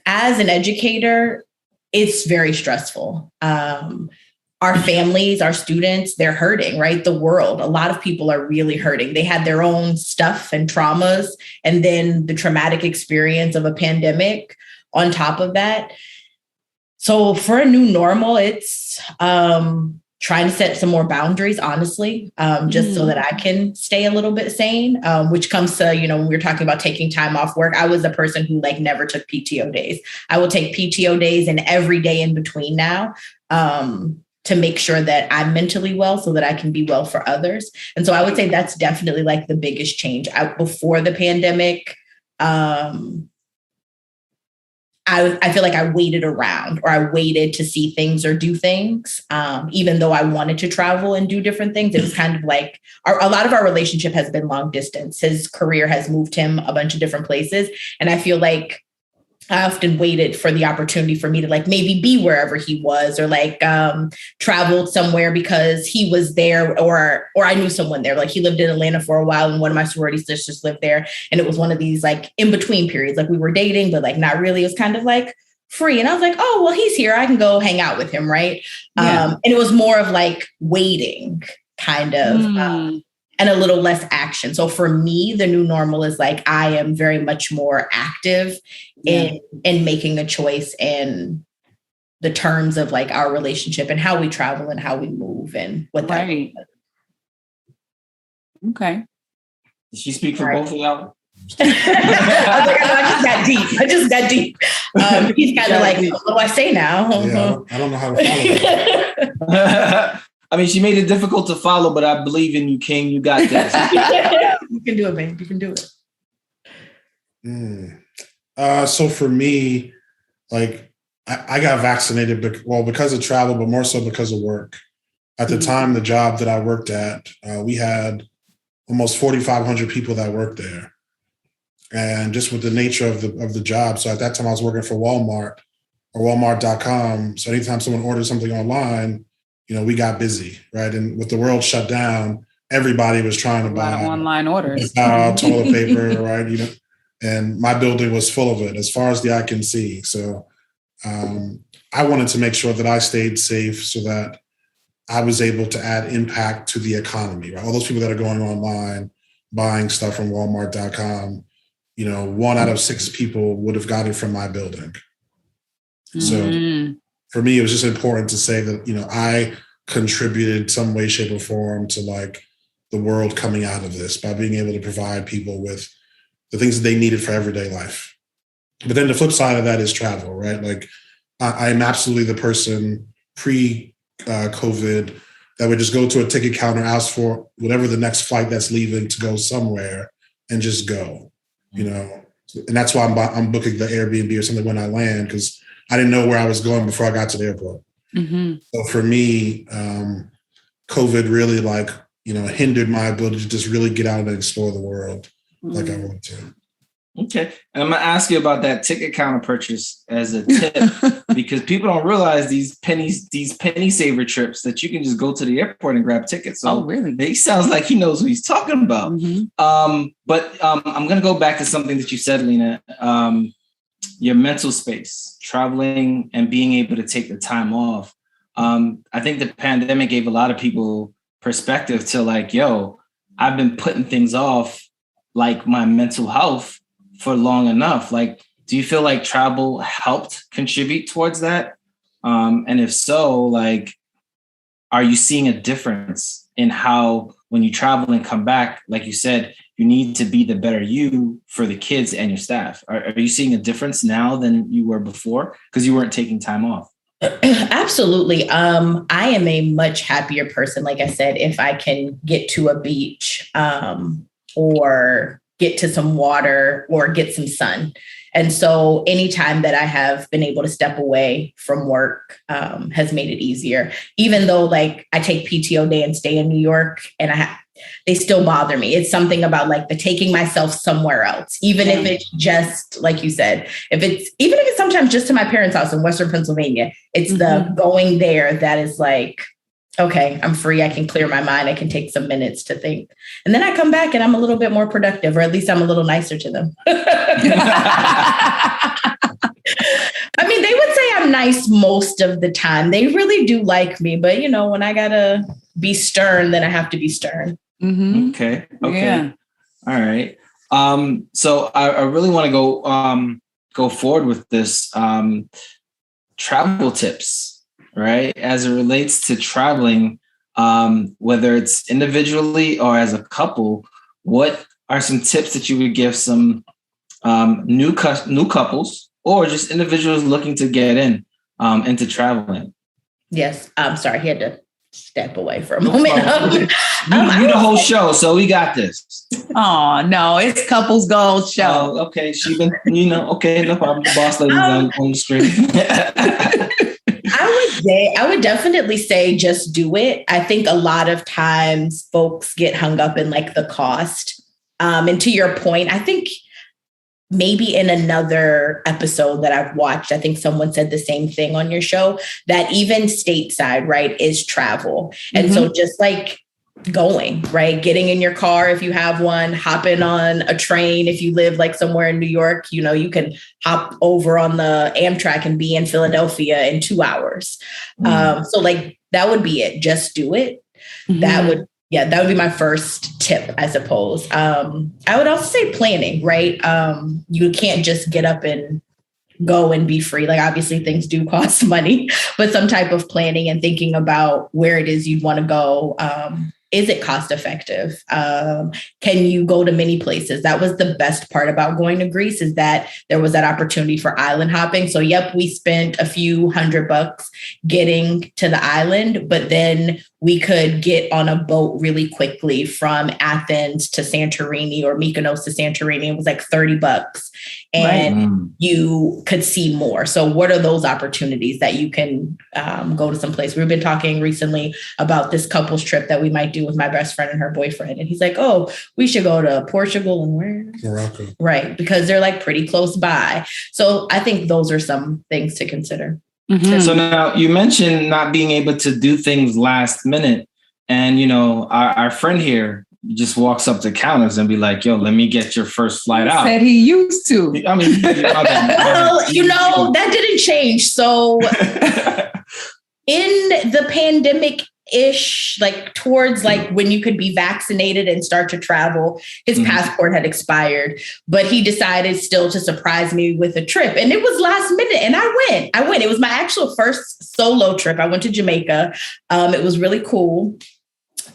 As an educator, it's very stressful. Our families, our students, they're hurting, right? The world, a lot of people are really hurting. They had their own stuff and traumas, and then the traumatic experience of a pandemic on top of that. So for a new normal, it's trying to set some more boundaries, honestly, just so that I can stay a little bit sane, which comes to, when we were talking about taking time off work, I was a person who never took PTO days. I will take PTO days and every day in between now, to make sure that I'm mentally well so that I can be well for others. And so I would say that's definitely the biggest change. Before the pandemic, I feel like I waited around, or I waited to see things or do things. Even though I wanted to travel and do different things, it was kind of like a lot of our relationship has been long distance. His career has moved him a bunch of different places. And I feel like I often waited for the opportunity for me to maybe be wherever he was, or traveled somewhere because he was there, or I knew someone there. He lived in Atlanta for a while, and one of my sorority sisters lived there. And it was one of these in between periods. We were dating, but not really. It was kind of free. And I was like, oh, well, he's here. I can go hang out with him. Right. Yeah. And it was more of waiting kind of, and a little less action. So for me, the new normal is I am very much more active in making a choice in the terms of our relationship and how we travel and how we move and what that means. Okay. Did she speak for both of y'all? I just got deep. He's kind of what do I say now? Yeah, I don't know how to follow. I mean, she made it difficult to follow, but I believe in you, King. You got this. You can do it, man. You can do it. So for me, I got vaccinated, because of travel, but more so because of work. At the time, the job that I worked at, we had almost 4,500 people that worked there. And just with the nature of the job. So at that time I was working for Walmart or Walmart.com. So anytime someone orders something online, we got busy, right? And with the world shut down, everybody was trying to buy online orders, toilet paper, right? And my building was full of it as far as the eye can see. So I wanted to make sure that I stayed safe so that I was able to add impact to the economy, right? All those people that are going online, buying stuff from Walmart.com, 1 out of 6 people would have got it from my building. So for me, it was just important to say that, I contributed some way, shape, or form to the world coming out of this by being able to provide people with the things that they needed for everyday life. But then the flip side of that is travel, right? I am absolutely the person pre-COVID that would just go to a ticket counter, ask for whatever the next flight that's leaving to go somewhere and just go, And that's why I'm booking the Airbnb or something when I land, because I didn't know where I was going before I got to the airport. So for me, COVID really hindered my ability to just really get out and explore the world like I wanted to. Okay. And I'm going to ask you about that ticket counter purchase as a tip, because people don't realize these penny saver trips that you can just go to the airport and grab tickets. So really? He sounds like he knows what he's talking about. But I'm going to go back to something that you said, Lena. Your mental space, traveling and being able to take the time off. I think the pandemic gave a lot of people perspective to yo, I've been putting things off, my mental health for long enough. do you feel like travel helped contribute towards that? And if so, like, are you seeing a difference in how when you travel and come back, like you said, you need to be the better you for the kids and your staff? Are you seeing a difference now than you were before because you weren't taking time off? Absolutely. I am a much happier person, like I said, if I can get to a beach or get to some water or get some sun. And so anytime that I have been able to step away from work has made it easier, even though like I take PTO day and stay in New York and they still bother me. It's something about like the taking myself somewhere else, even if it's just like you said, even if it's sometimes just to my parents' house in Western Pennsylvania, it's the going there that is like, okay, I'm free. I can clear my mind. I can take some minutes to think. And then I come back and I'm a little bit more productive, or at least I'm a little nicer to them. I mean, they would say I'm nice most of the time. They really do like me. But, you know, when I got to be stern, then I have to be stern. Mm-hmm. Okay. Yeah. All right. So I really want to go forward with this travel tips. Right. As it relates to traveling, whether it's individually or as a couple, what are some tips that you would give some new couples or just individuals looking to get into traveling? Yes. I'm sorry. He had to step away for a moment. You the whole show, so we got this. Oh, no, it's Couples Gold show. Okay. She been, okay, no problem. The boss lady's on the screen. I would definitely say just do it. I think a lot of times folks get hung up in like the cost. And to your point, I think maybe in another episode that I've watched, I think someone said the same thing on your show, that even stateside, right, is travel. And so just like going, right, getting in your car if you have one, hopping on a train if you live like somewhere in New York, you can hop over on the Amtrak and be in Philadelphia in 2 hours. So like that would be it. Just do it. That would be my first tip, I suppose. I would also say planning, right? You can't just get up and go and be free. Like obviously things do cost money, but some type of planning and thinking about where it is you'd want to go. Is it cost effective? Can you go to many places? That was the best part about going to Greece, is that there was that opportunity for island hopping. So yep, we spent a few $100 getting to the island, but then we could get on a boat really quickly from Athens to Santorini or Mykonos to Santorini. It was like $30 and you could see more. So what are those opportunities that you can go to some place? We've been talking recently about this couples trip that we might do with my best friend and her boyfriend. And he's like, oh, we should go to Portugal and where? Morocco. Right. Because they're like pretty close by. So I think those are some things to consider. So now you mentioned not being able to do things last minute. And, our friend here just walks up to counters and be like, yo, let me get your first flight out. Said he used to. I mean, that didn't change. So in the pandemic-ish, like towards like when you could be vaccinated and start to travel, his passport had expired, but he decided still to surprise me with a trip. And it was last minute. And I went. It was my actual first solo trip. I went to Jamaica. It was really cool.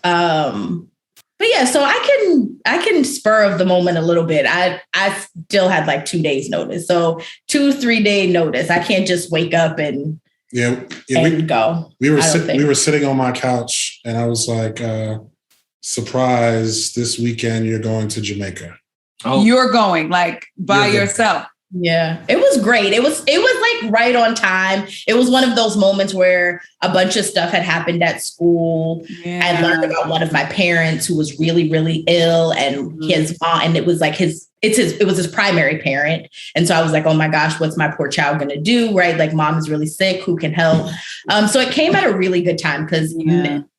But yeah, so I can spur of the moment a little bit. I still had like 2 days notice. So 2-3 day notice. I can't just wake up and go. We were sitting on my couch and I was like, surprise, this weekend you're going to Jamaica. Oh, you're going like by yourself. Yeah, it was great. It was like right on time. It was one of those moments where a bunch of stuff had happened at school. Yeah. I learned about one of my parents who was really, really ill, and his mom, and it was like it was his primary parent. And so I was like, oh my gosh, what's my poor child going to do? Right. Like mom is really sick. Who can help? So it came at a really good time because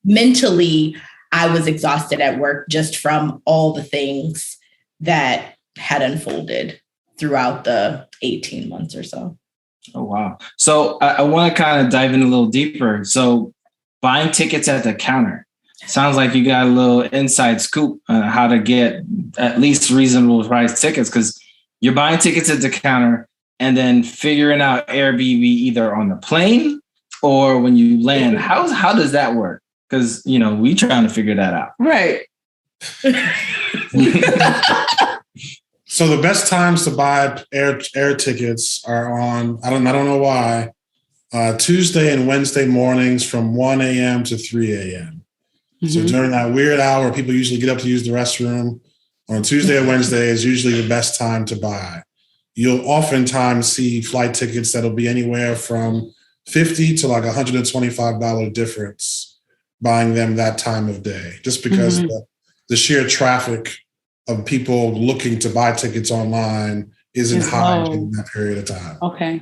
mentally I was exhausted at work just from all the things that had unfolded throughout the 18 months or so. Oh, wow. So I want to kind of dive in a little deeper. So buying tickets at the counter, sounds like you got a little inside scoop on how to get at least reasonable price tickets, because you're buying tickets at the counter. and then figuring out Airbnb either on the plane or when you land? How does that work? Because, we trying to figure that out. Right. So the best times to buy air tickets are on, I don't know why, Tuesday and Wednesday mornings from 1 a.m. to 3 a.m. So during that weird hour, people usually get up to use the restroom. On Tuesday and Wednesday is usually the best time to buy. You'll oftentimes see flight tickets that'll be anywhere from $50 to like $125 difference buying them that time of day, just because the sheer traffic of people looking to buy tickets online isn't high in that period of time. Okay.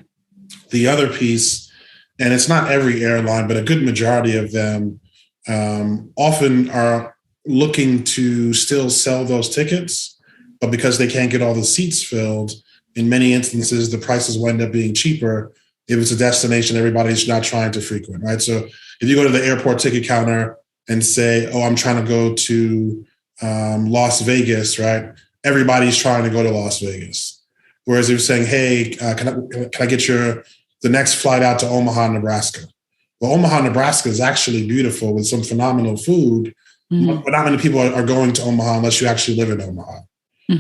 The other piece, and it's not every airline, but a good majority of them often are looking to still sell those tickets, but because they can't get all the seats filled, in many instances, the prices will end up being cheaper if it's a destination everybody's not trying to frequent, right? So if you go to the airport ticket counter and say, I'm trying to go to Las Vegas, right? Everybody's trying to go to Las Vegas. Whereas if you're saying, hey, can I get the next flight out to Omaha, Nebraska? Well, Omaha, Nebraska is actually beautiful with some phenomenal food, but not many people are going to Omaha unless you actually live in Omaha,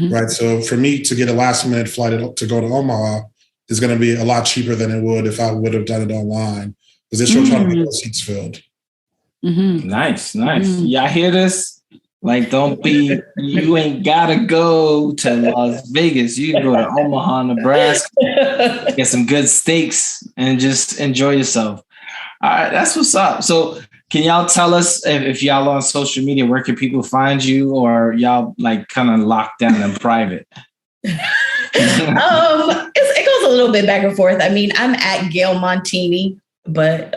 right? So for me to get a last minute flight to go to Omaha is going to be a lot cheaper than it would if I would have done it online, because they're still trying to get those seats filled. Nice. Yeah, I hear this. Like, you ain't gotta go to Las Vegas. You can go to Omaha, Nebraska, get some good steaks and just enjoy yourself. All right, that's what's up. So can y'all tell us if y'all on social media, where can people find you, or y'all like kind of locked down in private? It goes a little bit back and forth. I mean, I'm at Gail Montini, but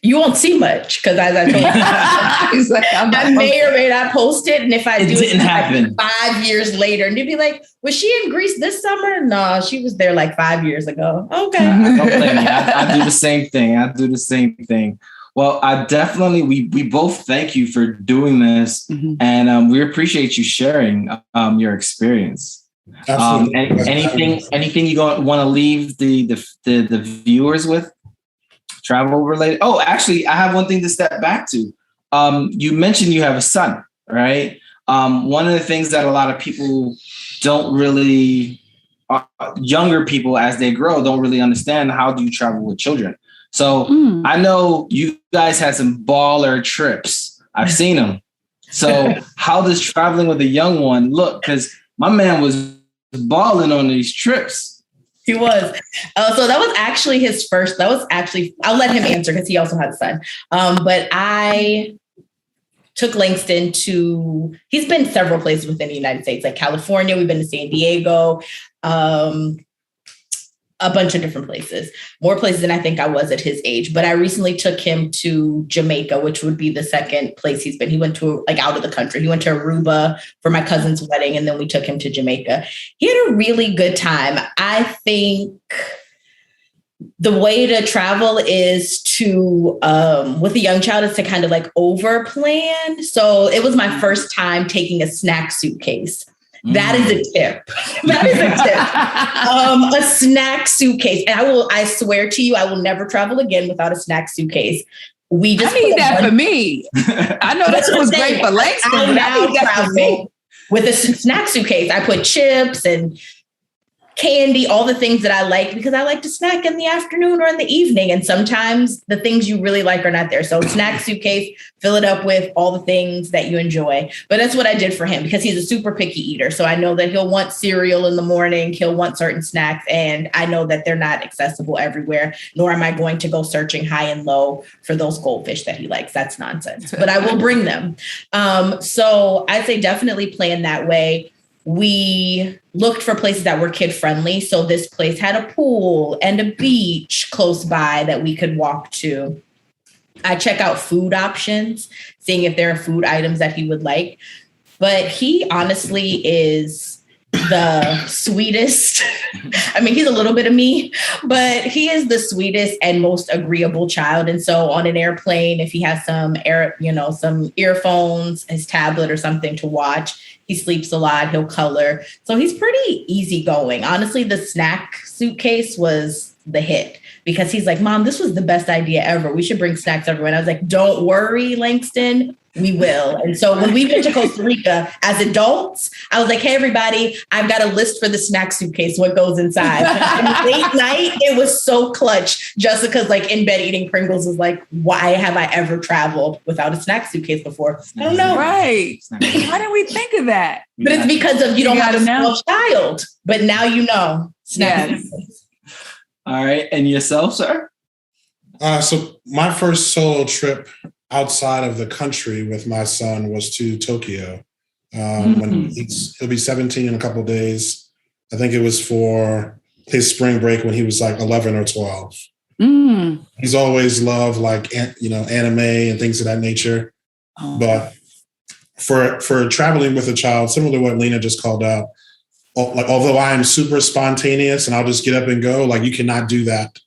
you won't see much because, as I told you, I may or may not post it. And if I do, it didn't happen. Like 5 years later, and you'd be like, "Was she in Greece this summer?" No, she was there like 5 years ago. Okay, don't blame me. I do the same thing. Well, I definitely we both thank you for doing this, and we appreciate you sharing your experience. Anything you want to leave the viewers with? Travel related. Oh, actually, I have one thing to step back to. You mentioned you have a son, right? One of the things that a lot of people don't really, younger people as they grow, don't really understand, how do you travel with children? So I know you guys had some baller trips. I've seen them. So how does traveling with a young one look? Because my man was balling on these trips. He was. So that was actually his first. I'll let him answer because he also had a son. But I took Langston he's been several places within the United States, like California. We've been to San Diego, a bunch of different places, more places than I think I was at his age. But I recently took him to Jamaica, which would be the second place he's been. He went to out of the country. He went to Aruba for my cousin's wedding, and then we took him to Jamaica. He had a really good time. I think the way to travel is to, with a young child, is to kind of like over plan. So it was my first time taking a snack suitcase. That is a tip. A snack suitcase. And I swear to you, I will never travel again without a snack suitcase. I need that for me. I know this was great for Langston. I'm now traveling with a snack suitcase. I put chips and candy, all the things that I like, because I like to snack in the afternoon or in the evening. And sometimes the things you really like are not there. So snack suitcase, fill it up with all the things that you enjoy. But that's what I did for him, because he's a super picky eater. So I know that he'll want cereal in the morning. He'll want certain snacks. And I know that they're not accessible everywhere, nor am I going to go searching high and low for those goldfish that he likes. That's nonsense. But I will bring them. So I'd say definitely plan that way. We looked for places that were kid friendly. So this place had a pool and a beach close by that we could walk to. I check out food options, seeing if there are food items that he would like. But he honestly is the sweetest. I mean, he's a little bit of me, but he is the sweetest and most agreeable child. And so on an airplane, if he has some earphones, his tablet or something to watch, He sleeps a lot. He'll color. So he's pretty easygoing. Honestly, the snack suitcase was the hit because he's like, Mom, this was the best idea ever. We should bring snacks everywhere. And I was like, don't worry, Langston. We will. And so when we went to Costa Rica as adults, I was like, hey, everybody, I've got a list for the snack suitcase, what goes inside. And late night, it was so clutch. Jessica's like in bed eating Pringles is like, why have I ever traveled without a snack suitcase before? I don't know. Right. Why didn't we think of that? But it's because of you don't have a small child. But now you know. Yes. All right. And yourself, sir? So my first solo trip outside of the country with my son was to Tokyo. When he'll be 17 in a couple of days. I think it was for his spring break when he was like 11 or 12. He's always loved like, anime and things of that nature. But for traveling with a child, similar to what Lena just called out, like, although I'm super spontaneous and I'll just get up and go, like you cannot do that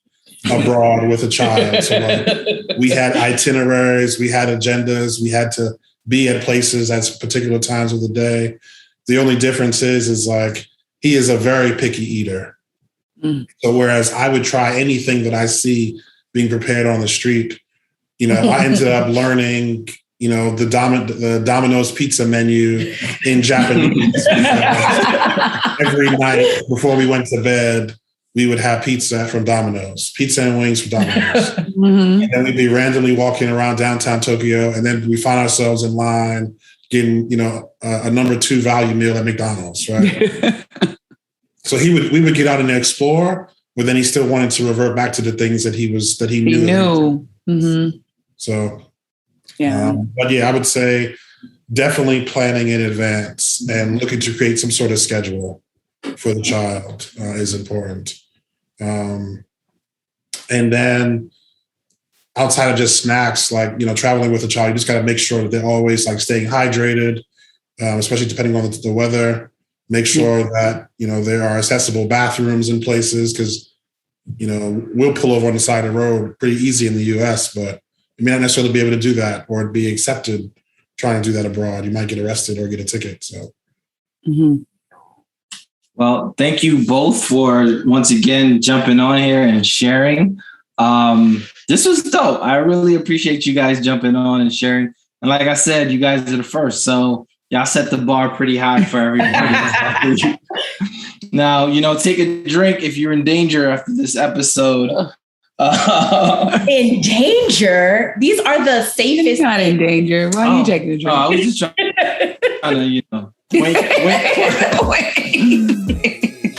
abroad with a child. So like, we had itineraries, we had agendas, we had to be at places at particular times of the day. The only difference is like, he is a very picky eater. So whereas I would try anything that I see being prepared on the street, I ended up learning, the Domino's pizza menu in Japanese. Every night before we went to bed, we would have pizza from Domino's, pizza and wings from Domino's. And then we'd be randomly walking around downtown Tokyo. And then we find ourselves in line getting, a number 2 value meal at McDonald's, right? So we would get out and explore, but then he still wanted to revert back to the things that he knew. So, but yeah, I would say definitely planning in advance and looking to create some sort of schedule for the child is important. And then outside of just snacks, like, traveling with a child, you just got to make sure that they're always like staying hydrated, especially depending on the weather. Make sure that, there are accessible bathrooms in places because, we'll pull over on the side of the road pretty easy in the US, but you may not necessarily be able to do that or be accepted trying to do that abroad. You might get arrested or get a ticket. So. Well, thank you both for once again jumping on here and sharing. This was dope. I really appreciate you guys jumping on and sharing. And like I said, you guys are the first. So y'all set the bar pretty high for everybody. Now, take a drink if you're in danger after this episode. In danger? These are the safest. He's not in danger. Why are you taking a drink? I was just trying to, wink.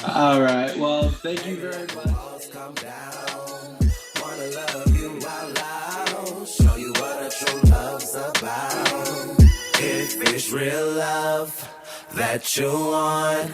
All right. Well, thank you very much. If it's real love that you want.